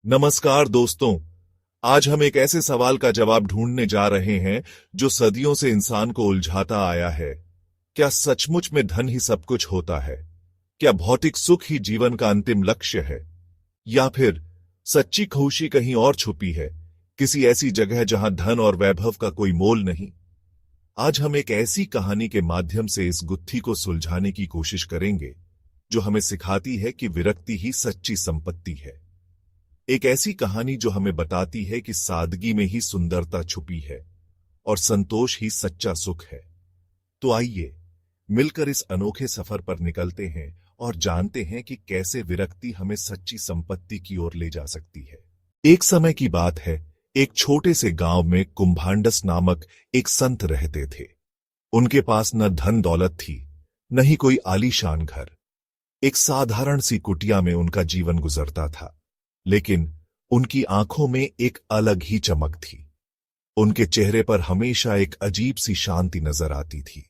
नमस्कार दोस्तों। आज हम एक ऐसे सवाल का जवाब ढूंढने जा रहे हैं जो सदियों से इंसान को उलझाता आया है। क्या सचमुच में धन ही सब कुछ होता है? क्या भौतिक सुख ही जीवन का अंतिम लक्ष्य है? या फिर सच्ची खुशी कहीं और छुपी है, किसी ऐसी जगह जहां धन और वैभव का कोई मोल नहीं? आज हम एक ऐसी कहानी के माध्यम से इस गुत्थी को सुलझाने की कोशिश करेंगे जो हमें सिखाती है कि विरक्ति ही सच्ची संपत्ति है। एक ऐसी कहानी जो हमें बताती है कि सादगी में ही सुंदरता छुपी है और संतोष ही सच्चा सुख है। तो आइए मिलकर इस अनोखे सफर पर निकलते हैं और जानते हैं कि कैसे विरक्ति हमें सच्ची संपत्ति की ओर ले जा सकती है। एक समय की बात है, एक छोटे से गांव में कुंभांडस नामक एक संत रहते थे। उनके पास न धन दौलत थी, न ही कोई आलीशान घर। एक साधारण सी कुटिया में उनका जीवन गुजरता था, लेकिन उनकी आंखों में एक अलग ही चमक थी। उनके चेहरे पर हमेशा एक अजीब सी शांति नजर आती थी।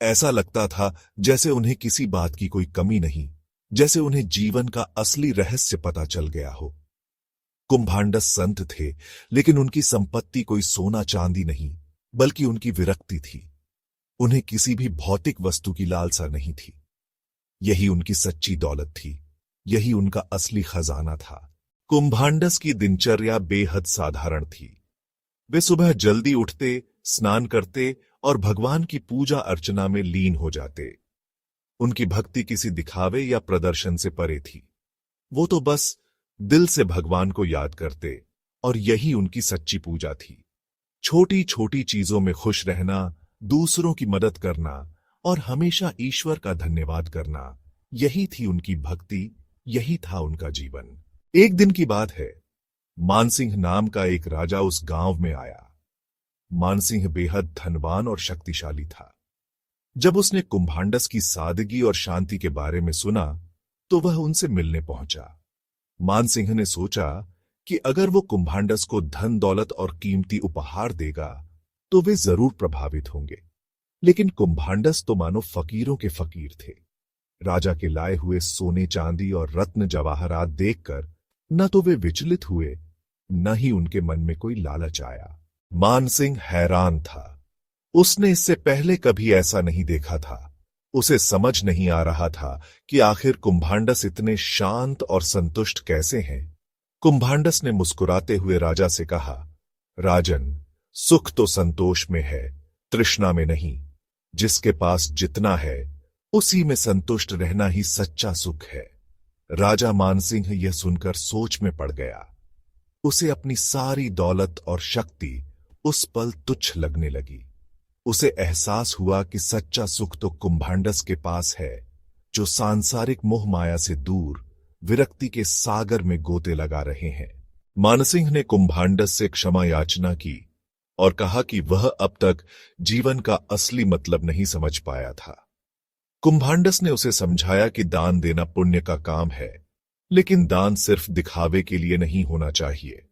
ऐसा लगता था जैसे उन्हें किसी बात की कोई कमी नहीं, जैसे उन्हें जीवन का असली रहस्य पता चल गया हो। कुंभांडस संत थे, लेकिन उनकी संपत्ति कोई सोना चांदी नहीं, बल्कि उनकी विरक्ति थी। उन्हें किसी भी भौतिक वस्तु की लालसा नहीं थी। यही उनकी सच्ची दौलत थी, यही उनका असली खजाना था। कुंभांडस की दिनचर्या बेहद साधारण थी। वे सुबह जल्दी उठते, स्नान करते और भगवान की पूजा अर्चना में लीन हो जाते। उनकी भक्ति किसी दिखावे या प्रदर्शन से परे थी। वो तो बस दिल से भगवान को याद करते, और यही उनकी सच्ची पूजा थी। छोटी छोटी चीजों में खुश रहना, दूसरों की मदद करना और हमेशा ईश्वर का धन्यवाद करना, यही थी उनकी भक्ति, यही था उनका जीवन। एक दिन की बात है, मानसिंह नाम का एक राजा उस गांव में आया। मानसिंह बेहद धनवान और शक्तिशाली था। जब उसने कुंभांडस की सादगी और शांति के बारे में सुना, तो वह उनसे मिलने पहुंचा। मानसिंह ने सोचा कि अगर वो कुंभांडस को धन दौलत और कीमती उपहार देगा तो वे जरूर प्रभावित होंगे। लेकिन कुंभांडस तो मानो फकीरों के फकीर थे। राजा के लाए हुए सोने चांदी और रत्न जवाहरात देखकर न तो वे विचलित हुए, न ही उनके मन में कोई लालच आया। मानसिंह हैरान था। उसने इससे पहले कभी ऐसा नहीं देखा था। उसे समझ नहीं आ रहा था कि आखिर कुंभांडस इतने शांत और संतुष्ट कैसे हैं। कुंभांडस ने मुस्कुराते हुए राजा से कहा, राजन, सुख तो संतोष में है, तृष्णा में नहीं। जिसके पास जितना है उसी में संतुष्ट रहना ही सच्चा सुख है। राजा मानसिंह यह सुनकर सोच में पड़ गया। उसे अपनी सारी दौलत और शक्ति उस पल तुच्छ लगने लगी। उसे एहसास हुआ कि सच्चा सुख तो कुंभांडस के पास है, जो सांसारिक मोह माया से दूर विरक्ति के सागर में गोते लगा रहे हैं। मानसिंह ने कुंभांडस से क्षमा याचना की और कहा कि वह अब तक जीवन का असली मतलब नहीं समझ पाया था। कुंभांडस ने उसे समझाया कि दान देना पुण्य का काम है, लेकिन दान सिर्फ दिखावे के लिए नहीं होना चाहिए।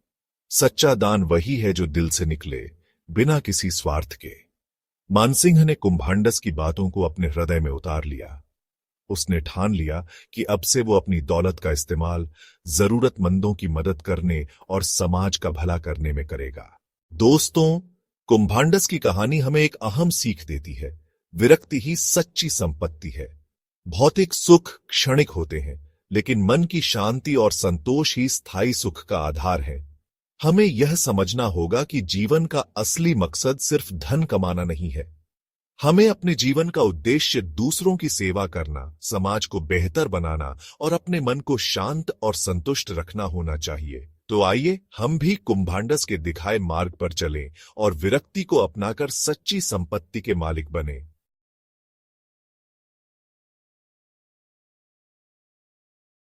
सच्चा दान वही है जो दिल से निकले, बिना किसी स्वार्थ के। मानसिंह ने कुंभांडस की बातों को अपने हृदय में उतार लिया। उसने ठान लिया कि अब से वो अपनी दौलत का इस्तेमाल जरूरतमंदों की मदद करने और समाज का भला करने में करेगा। दोस्तों, कुंभांडस की कहानी हमें एक अहम सीख देती है। विरक्ति ही सच्ची संपत्ति है। भौतिक सुख क्षणिक होते हैं, लेकिन मन की शांति और संतोष ही स्थायी सुख का आधार है। हमें यह समझना होगा कि जीवन का असली मकसद सिर्फ धन कमाना नहीं है। हमें अपने जीवन का उद्देश्य दूसरों की सेवा करना, समाज को बेहतर बनाना और अपने मन को शांत और संतुष्ट रखना होना चाहिए। तो आइए हम भी कुंभांडस के दिखाए मार्ग पर चलें और विरक्ति को अपनाकर सच्ची संपत्ति के मालिक बने।